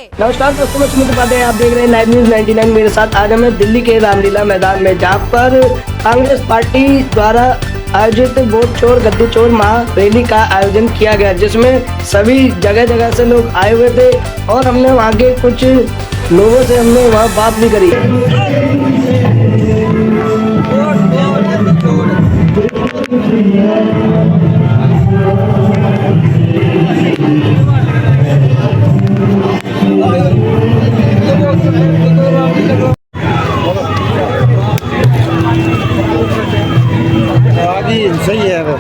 नमस्कार दोस्तों, मैं सुमित उपाध्याय, आप देख रहे हैं लाइव न्यूज 99। मेरे साथ आज हम दिल्ली के रामलीला मैदान में, जहां पर कांग्रेस पार्टी द्वारा आयोजित वोट चोर गद्दी चोर महा रैली का आयोजन किया गया, जिसमें सभी जगह जगह से लोग आए हुए थे और हमने वहां के कुछ लोगों से वहां बात भी करी। सही है वो।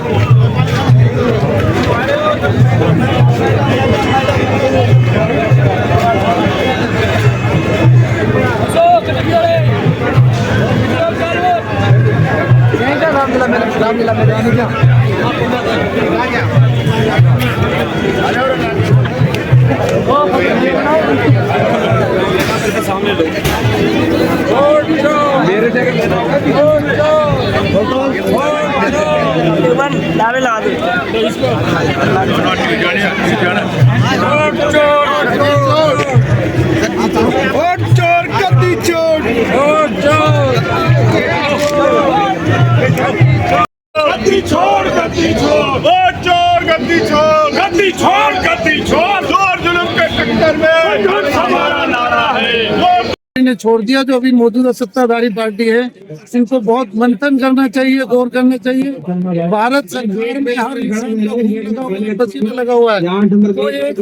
रामलीला में जाने क्या सामने लो मेरे जगह लावे ला दो चोर गद्दी चोर गद्दी छोड़ गद्दी छोड़ वोट चोर गद्दी छोड़ गद्दी छोड़ गद्दी छोड़ जोर जुल्म के टक्कर में हमारा नारा है। ने छोड़ दिया जो अभी मौजूदा सत्ताधारी पार्टी है, इनको बहुत मंथन करना चाहिए, गौर करना चाहिए। भारत सरकार में हर इंसान पसीना लगा हुआ है, कोई एक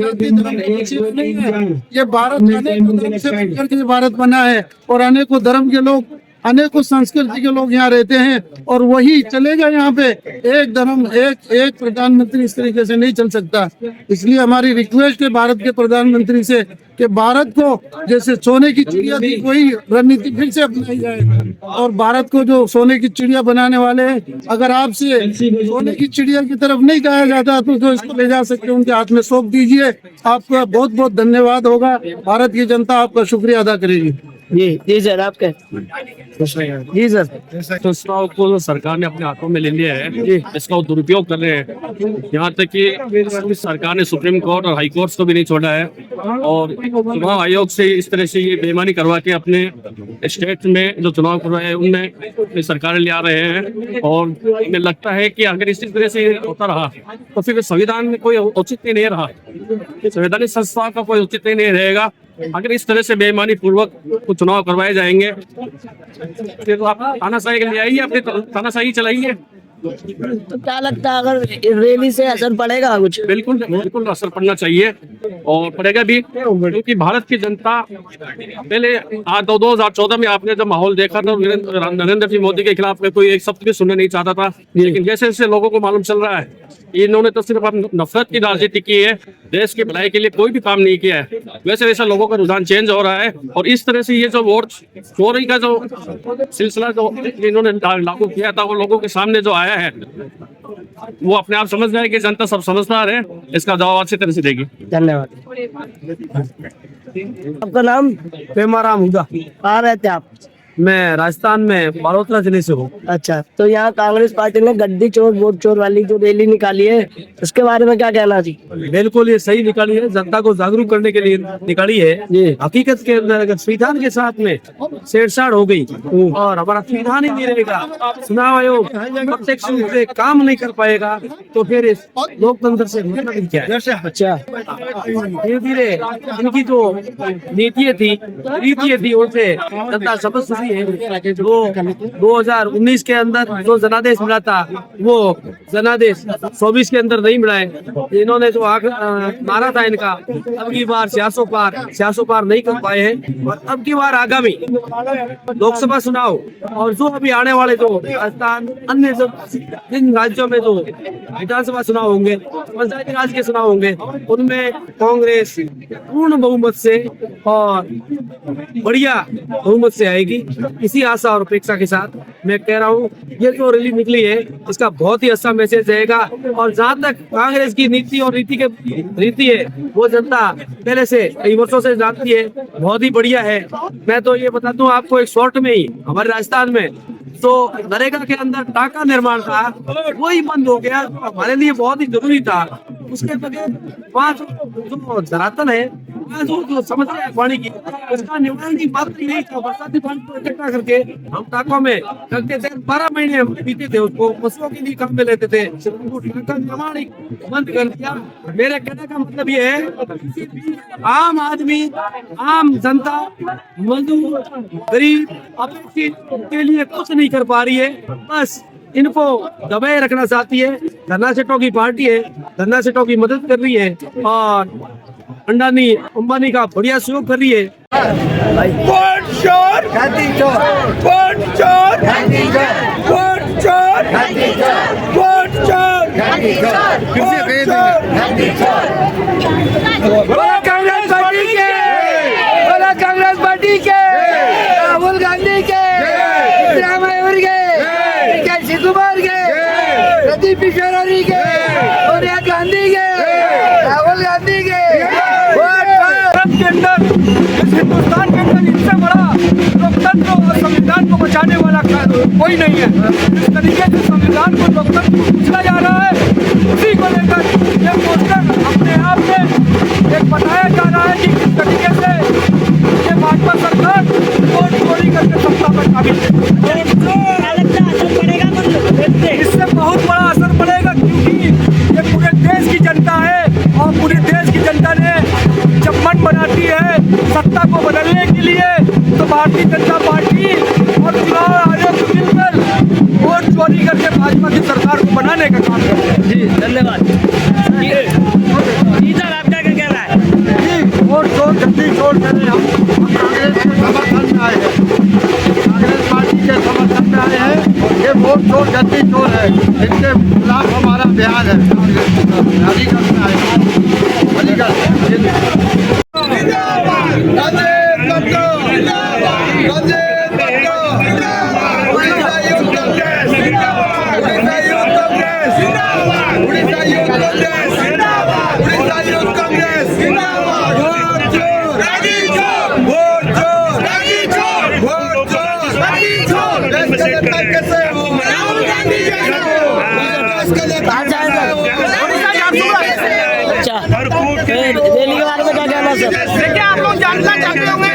नहीं है। ये भारत अनेकों धर्म से मिलकर के भारत बना है और अनेकों धर्म के लोग, अनेकों संस्कृति के लोग यहाँ रहते हैं और वही चलेगा। यहाँ पे एक धर्म एक प्रधानमंत्री इस तरीके से नहीं चल सकता। इसलिए हमारी रिक्वेस्ट है भारत के प्रधानमंत्री से कि भारत को जैसे सोने की चिड़िया थी, वही रणनीति फिर से अपनाई जाए और भारत को जो सोने की चिड़िया बनाने वाले हैं, अगर आपसे सोने की चिड़िया की तरफ नहीं जाया जाता तो इसको ले जा सकते, उनके हाथ में सौंप दीजिए। आपका बहुत बहुत धन्यवाद होगा, भारत की जनता आपका शुक्रिया अदा करेगी। जी सर, आपका जी सर। तो चुनाव को सरकार ने अपने हाथों में ले लिया है, इसका वो दुरुपयोग कर रहे हैं। यहाँ तक कि सरकार ने सुप्रीम कोर्ट और हाई कोर्ट को भी नहीं छोड़ा है और चुनाव आयोग से इस तरह से ये बेईमानी करवा के अपने स्टेट में जो चुनाव करवाए हैं उनमें सरकार ले आ रहे हैं। और हमें लगता है कि अगर इसी तरह से होता रहा तो फिर संविधान में कोई औचित्य नहीं रहा, संवैधानिक संस्था का कोई औचित्य नहीं रहेगा। अगर इस तरह से बेईमानी पूर्वक कुछ चुनाव करवाए जाएंगे फिर तो आप तानाशाही के लिए आइए, अपनी तानाशाही चलाइए। तो क्या लगता है अगर रैली से असर पड़ेगा कुछ? बिल्कुल असर पड़ना चाहिए और पड़ेगा भी, क्योंकि भारत की जनता पहले 2014 में आपने जब माहौल देखा था, नरेंद्र सिंह मोदी के खिलाफ में कोई एक शब्द भी सुनना नहीं चाहता था, लेकिन जैसे जैसे लोगों को मालूम चल रहा है इन्होंने तो सिर्फ नफरत की राजनीति की है, देश की भलाई के लिए कोई भी काम नहीं किया है। वैसे वैसे लोगों का रुझान चेंज हो रहा है और इस तरह से ये जो वोट चोरी का जो सिलसिला जो इन्होंने लागू किया था वो लोगों के सामने जो आया है, वो अपने आप समझ जाए कि जनता सब समझदार है, इसका जवाब अच्छी तरह से देगी। धन्यवाद। आपका नाम? पेमाराम हुदा। कहाँ रहते आप? मैं राजस्थान में बालोतरा जिले से हूँ। अच्छा, तो यहाँ कांग्रेस पार्टी ने गद्दी चोर वोट चोर वाली जो रैली निकाली है, उसके बारे में क्या कहना चाहिए? बिल्कुल ये सही निकाली है, जनता को जागरूक करने के लिए निकाली है। ये हकीकत के अंदर अगर संविधान के साथ में छेड़छाड़ हो गई और हमारा संविधान ही नहीं रहेगा, चुनाव आयोग प्रत्यक्ष रूप से काम नहीं कर पाएगा तो फिर इस लोकतंत्र से मतलब क्या है? अच्छा, धीरे धीरे इनकी जो नीतियाँ थी उनसे जनता समझ सकी है। वो 2019 के अंदर जो जनादेश मिला था वो जनादेश 24 के अंदर नहीं मिला है। इन्होंने जो मारा था इनका, अब की बार 600 पार नहीं कर पाए हैं और अब की बार आगामी लोकसभा चुनाव और जो अभी आने वाले जो राजस्थान अन्य जो जिन राज्यों में जो विधानसभा चुनाव होंगे, पंचायती राज के चुनाव होंगे, उनमें कांग्रेस पूर्ण बहुमत से और बढ़िया बहुमत से आएगी। इसी आशा और अपेक्षा के साथ मैं कह रहा हूँ ये जो रैली निकली है इसका बहुत ही अच्छा मैसेज रहेगा और जहाँ तक कांग्रेस की नीति और रीति है वो जनता पहले से कई वर्षों से जानती है, बहुत ही बढ़िया है। मैं तो ये बता दूं आपको, एक शॉर्ट में ही हमारे राजस्थान में तो नरेगा के अंदर टाका निर्माण था, वही बंद हो गया, हमारे लिए बहुत ही जरूरी था। उसके बगैर वहाँ जो धरातल है जो समस्या है पानी की, उसका निवारण की बात ही नहीं था। बरसाती पानी को इकट्ठा करके हम टाकों में रखते थे, 12 महीने हम पीते थे उसको, पशुओं के लिए काम में लेते थे। वो टाका निर्माण ही बंद कर दिया। मेरे कहने का मतलब ये है, आम आदमी, आम जनता, मजदूर, गरीब अपेक्षित के लिए कुछ नहीं कर पा रही है, बस इनको दबाए रखना चाहती है। धरना सेठों की पार्टी है, धरना सेठों की मदद कर रही है और अंबानी का बढ़िया सहयोग कर रही है। वोट चोर गद्दी चोर, वोट चोर गद्दी चोर, वोट चोर गद्दी चोर, वोट चोर गद्दी चोर, फिर से कह दो गद्दी चोर। बोला कांग्रेस पार्टी के, बोला कांग्रेस पार्टी के, राहुल गांधी के, सिद्धरामैया के, के कुमार के, प्रदीप किशोरी के, सोनिया गांधी के, राहुल गांधी के। के अंदर, इस हिंदुस्तान के अंदर इससे बड़ा लोकतंत्र और संविधान को बचाने वाला कोई नहीं है। इस तरीके से संविधान को लोकतंत्र को पूछा जा रहा है, उसी को लेकर ये पोस्टर अपने आप में एक बताया जा रहा है कि किस तरीके से ये भाजपा सरकार वोट चोरी करके सत्ता पर काबिज है। इससे बहुत बड़ा असर पड़ेगा, क्योंकि ये पूरे देश की जनता है और पूरे देश की जनता ने जब मन बनाती है सत्ता को बदलने के लिए, तो भारतीय जनता पार्टी और चुनाव आयोग मिलकर वोट चोरी करके भाजपा की सरकार को बनाने का काम करते हैं। जी धन्यवाद। जी सर, आपका क्या कहना है? जी, वोट चोर गद्दी चोर कह रहे हम कांग्रेस के समर्थन में आए हैं, कांग्रेस पार्टी के समर्थन में आए हैं। ये वोट चोर गद्दी चोर है, इनके खिलाफ हमारा बयान है। अलीगढ़ में आए हैं, अलीगढ़। रैली के बारे में क्या कहना सर? देखिए, आप लोग जानना चाहते होंगे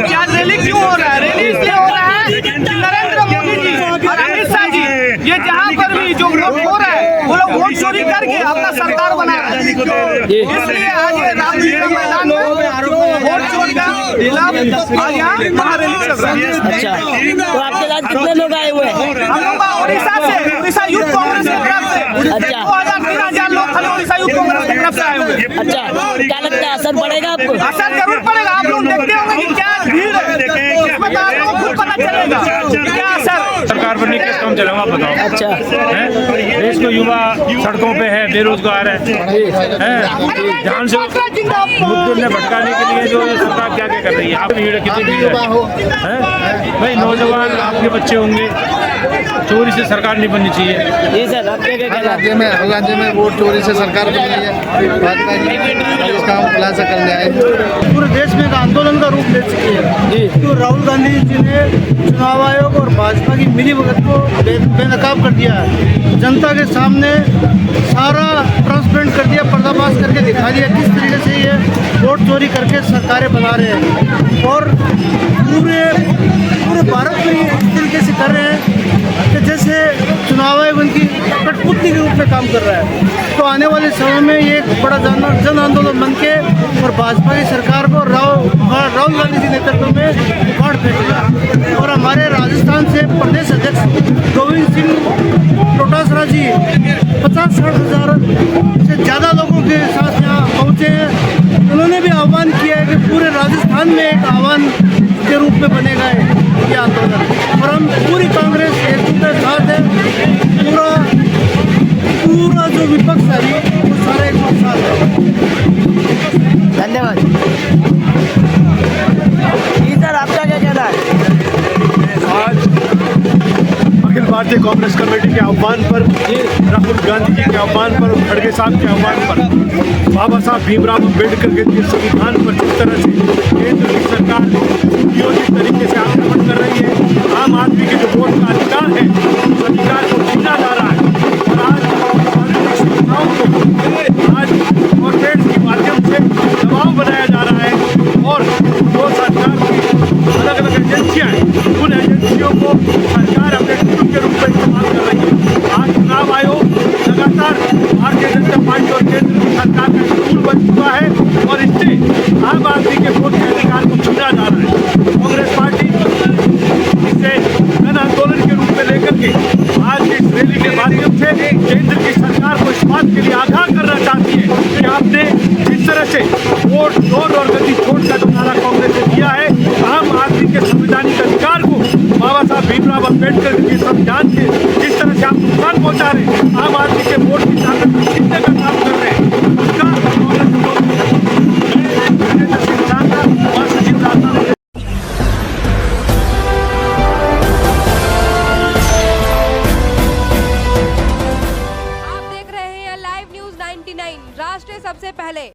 कि आज रैली क्यों हो रहा है। रैली इसलिए हो रहा है कि नरेंद्र मोदी जी और अमित शाह जी, ये जहाँ पर भी जो लोग हो रहा है, वो लोग वोट चोरी करके अपना सरकार बना रहे हैं। इसलिए आज ये रामलीला मैदान में वोट चोरी का खिलाफ आज यहाँ महारैली चल रहा है। अच्छा, तो आपके साथ कितने लोग आए हुए हैं? हम लोग उड़ीसा से, उड़ीसा यूथ कांग्रेस की तरफ से अच्छा। 2000-3000 लोग खाली उड़ीसा यूथ कांग्रेस की तरफ से आए हुए हैं। अच्छा, क्या लगता है असर पड़ेगा आपको? असर जरूर पड़ेगा। आप लोग देखते होंगे कि क्या भीड़ है, उसमें तो आप लोगों को खुद पता चलेगा क्या असर। सरकार बनने के काम चलेगा, आप बताओ। अच्छा हैं? देश को युवा सड़कों पे है, बेरोजगार है, ध्यान से मुद्दों ने भटकाने के लिए जो सरकार क्या क्या कर रही है। आप भीड़ कितनी भीड़ है भाई, नौजवान आपके बच्चे होंगे, चोरी से सरकार नहीं बननी चाहिए। जी सर, आप क्या कहना है? राज्य में वोट चोरी से सरकार बन रही है, भाजपा जी इसका हम खुलासा करने आए। पूरे देश में एक आंदोलन का रूप ले चुकी है जी, तो राहुल गांधी जी ने चुनाव आयोग और भाजपा की मिलीभगत को बेनकाब कर दिया है। जनता के सामने सारा ट्रांसपेरेंट कर दिया, पर्दाफाश करके दिखा दिया किस तरीके से ये वोट चोरी करके सरकारें बना रहे हैं और पूरे भारत में इस तरीके से कर रहे हैं कि जैसे चुनाव आयोग उनकी कठपुतली के रूप में काम कर रहा है। तो आने वाले समय में ये एक बड़ा जन आंदोलन बन के और भाजपा की सरकार को राहुल गांधी जी नेतृत्व में उखाड़ फेंकेगा। और हमारे राजस्थान से प्रदेश अध्यक्ष गोविंद सिंह डोटासरा जी 50-60 हज़ार से ज़्यादा लोगों के साथ यहाँ पहुँचे हैं। उन्होंने भी आह्वान किया है कि पूरे राजस्थान में एक आह्वान के रूप में बनेगा ये आंदोलन, और हम पूरी कांग्रेस एक के साथ है। पूरा जो विपक्ष है वो सारे एक साथ है। धन्यवाद। जी सर, आपका क्या कहना है? आज अखिल भारतीय कांग्रेस कमेटी के आह्वान पर, राहुल गांधी जी के आह्वान पर, खड़गे साहब के आह्वान पर, बाबा साहब भीमराव अम्बेडकर के संविधान पर जिस तरह से केंद्र की सरकार नियोजित तरीके से आक्रमण कर रही है, आम आदमी के जो वोट का अधिकार है उस अधिकार को छीना जा रहा है। और आज आज कॉर्पोरेट के माध्यम से दबाव बनाया जा रहा है सरकार का स्कूल बन चुका है और इससे आम आदमी के वोट के अधिकार को छीना जा रहा है। कांग्रेस पार्टी इसे जन आंदोलन के रूप में लेकर के आज इस रैली के माध्यम से केंद्र की सरकार को इस बात के लिए आगाह करना चाहती है कि आपने जिस तरह से वोट चोर और गति छोड़ का जो नारा कांग्रेस ने दिया है, आम आदमी के संवैधानिक अधिकार को बाबा साहब भीमराव अम्बेडकर के संविधान के जिस तरह से आप नुकसान पहुंचा रहे हैं, आम आदमी के वोट की ताकत को छीनने का काम कर रहे हैं, उसका आप देख रहे हैं लाइव न्यूज 99 राष्ट्र सबसे पहले।